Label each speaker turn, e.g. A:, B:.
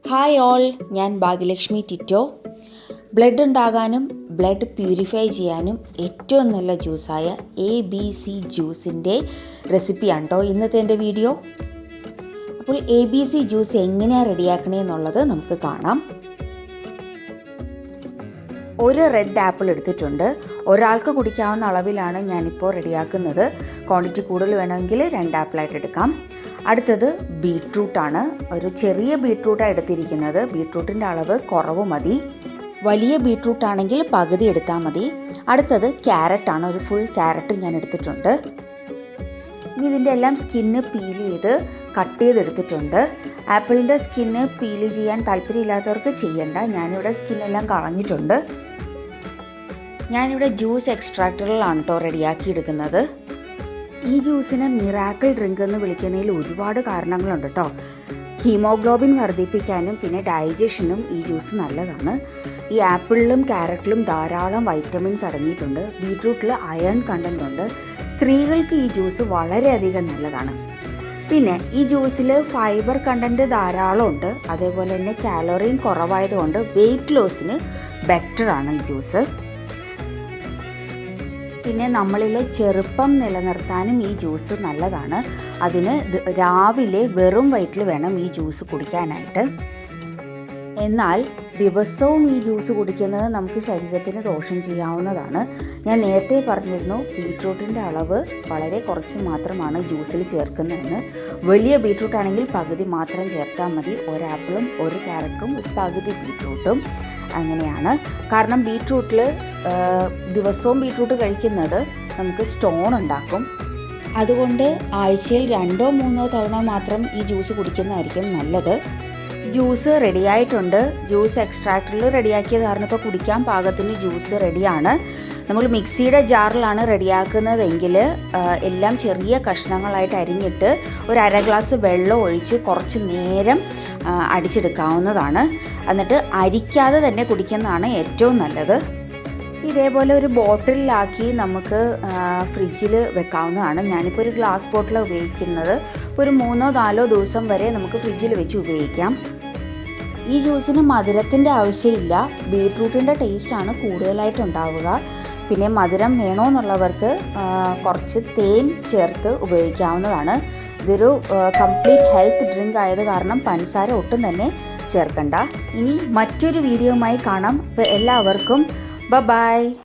A: Hi all, ഞാൻ Bhagyalakshmi Tito. Blood ഉണ്ടാകാനും blood purify ചെയ്യാനും ഏറ്റവും നല്ല ജ്യൂസായ ABC ജ്യൂസിൻ്റെ റെസിപ്പിയാണ് കേട്ടോ ഇന്നത്തെ എൻ്റെ വീഡിയോ. അപ്പോൾ ABC ജ്യൂസ് എങ്ങനെയാണ് റെഡിയാക്കണേന്നുള്ളത് നമുക്ക് കാണാം. ഒരു റെഡ് ആപ്പിൾ എടുത്തിട്ടുണ്ട്. ഒരാൾക്ക് കുടിക്കാവുന്ന അളവിലാണ് ഞാനിപ്പോൾ റെഡിയാക്കുന്നത്. ക്വാണ്ടിറ്റി കൂടുതൽ വേണമെങ്കിൽ 2 ആപ്പിളായിട്ട് എടുക്കാം. അടുത്തത് ബീട്രൂട്ടാണ്. ഒരു ചെറിയ ബീട്രൂട്ടാണ് എടുത്തിരിക്കുന്നത്. ബീട്രൂട്ടിൻ്റെ അളവ് കുറവ് മതി. വലിയ ബീട്രൂട്ടാണെങ്കിൽ പകുതി എടുത്താൽ മതി. അടുത്തത് ക്യാരറ്റാണ്. ഒരു ഫുൾ ക്യാരറ്റ് ഞാൻ എടുത്തിട്ടുണ്ട്. ഇനി ഇതിൻ്റെ എല്ലാം സ്കിന്ന് പീൽ ചെയ്ത് കട്ട് ചെയ്തെടുത്തിട്ടുണ്ട്. ആപ്പിളിൻ്റെ സ്കിന്ന് പീൽ ചെയ്യാൻ താല്പര്യമില്ലാത്തവർക്ക് ചെയ്യണ്ട. ഞാനിവിടെ സ്കിന്നെല്ലാം കളഞ്ഞിട്ടുണ്ട്. ഞാനിവിടെ ജ്യൂസ് എക്സ്ട്രാക്ടറിലാണ് കേട്ടോ റെഡിയാക്കി എടുക്കുന്നത്. ഈ ജ്യൂസിനെ മിറാക്കിൾ ഡ്രിങ്ക് എന്ന് വിളിക്കുന്നതിൽ ഒരുപാട് കാരണങ്ങളുണ്ട് കേട്ടോ. ഹീമോഗ്ലോബിൻ വർദ്ധിപ്പിക്കാനും പിന്നെ ഡൈജഷനും ഈ ജ്യൂസ് നല്ലതാണ്. ഈ ആപ്പിളിലും ക്യാരറ്റിലും ധാരാളം വൈറ്റമിൻസ് അടങ്ങിയിട്ടുണ്ട്. ബീട്രൂട്ടിൽ അയൺ കണ്ടൻ്റ് ഉണ്ട്. സ്ത്രീകൾക്ക് ഈ ജ്യൂസ് വളരെയധികം നല്ലതാണ്. പിന്നെ ഈ ജ്യൂസിൽ ഫൈബർ കണ്ടൻറ്റ് ധാരാളം ഉണ്ട്. അതേപോലെ തന്നെ കാലറിയും കുറവായതുകൊണ്ട് വെയിറ്റ് ലോസിന് ബെറ്ററാണ് ഈ ജ്യൂസ്. പിന്നെ നമ്മളിലെ ചെറുപ്പം നിലനിർത്താനും ഈ ജ്യൂസ് നല്ലതാണ്. അതിന് രാവിലെ വെറും വയറ്റിൽ വേണം ഈ ജ്യൂസ് കുടിക്കാനായിട്ട്. എന്നാൽ ദിവസവും ഈ ജ്യൂസ് കുടിക്കുന്നത് നമുക്ക് ശരീരത്തിന് ദോഷം ചെയ്യാവുന്നതാണ്. ഞാൻ നേരത്തെ പറഞ്ഞിരുന്നു ബീട്രൂട്ടിൻ്റെ അളവ് വളരെ കുറച്ച് മാത്രമാണ് ജ്യൂസിൽ ചേർക്കുന്നതെന്ന്. വലിയ ബീട്രൂട്ടാണെങ്കിൽ പകുതി മാത്രം ചേർത്താൽ മതി. ഒരാപ്പിളും ഒരു ക്യാരറ്റും ഒരു പകുതി ബീട്രൂട്ടും അങ്ങനെയാണ്. കാരണം ബീട്രൂട്ടിൽ ദിവസവും ബീട്രൂട്ട് കഴിക്കുന്നത് നമുക്ക് സ്റ്റോൺ ഉണ്ടാക്കും. അതുകൊണ്ട് ആഴ്ചയിൽ 2-3 തവണ മാത്രം ഈ ജ്യൂസ് കുടിക്കുന്നതായിരിക്കും നല്ലത്. ജ്യൂസ് റെഡിയായിട്ടുണ്ട്. ജ്യൂസ് എക്സ്ട്രാക്ടറിൽ റെഡിയാക്കിയത് കാരണം ഇപ്പോൾ കുടിക്കാൻ പാകത്തിന് ജ്യൂസ് റെഡിയാണ്. നമ്മൾ മിക്സിയുടെ ജാറിലാണ് റെഡിയാക്കുന്നതെങ്കിൽ എല്ലാം ചെറിയ കഷ്ണങ്ങളായിട്ട് അരിഞ്ഞിട്ട് ഒരു 1/2 ഗ്ലാസ് വെള്ളം ഒഴിച്ച് കുറച്ച് നേരം അടിച്ചെടുക്കാവുന്നതാണ്. എന്നിട്ട് അരിക്കാതെ തന്നെ കുടിക്കുന്നതാണ് ഏറ്റവും നല്ലത്. ഇതേപോലെ ഒരു ബോട്ടിലാക്കി നമുക്ക് ഫ്രിഡ്ജിൽ വെക്കാവുന്നതാണ്. ഞാനിപ്പോൾ ഒരു ഗ്ലാസ് ബോട്ടിലാണ് ഉപയോഗിക്കുന്നത്. ഒരു 3-4 ദിവസം വരെ നമുക്ക് ഫ്രിഡ്ജിൽ വെച്ച് ഉപയോഗിക്കാം. ഈ ജ്യൂസിന് മധുരത്തിൻ്റെ ആവശ്യമില്ല. ബീട്രൂട്ടിൻ്റെ ടേസ്റ്റാണ് കൂടുതലായിട്ടുണ്ടാവുക. പിന്നെ മധുരം വേണമെന്നുള്ളവർക്ക് കുറച്ച് തേൻ ചേർത്ത് ഉപയോഗിക്കാവുന്നതാണ്. ഇതൊരു കംപ്ലീറ്റ് ഹെൽത്ത് ഡ്രിങ്ക് ആയത് കാരണം പഞ്ചസാര ഒട്ടും തന്നെ ചേർക്കണ്ട. ഇനി മറ്റൊരു വീഡിയോയുമായി കാണാം. എല്ലാവർക്കും ബൈ.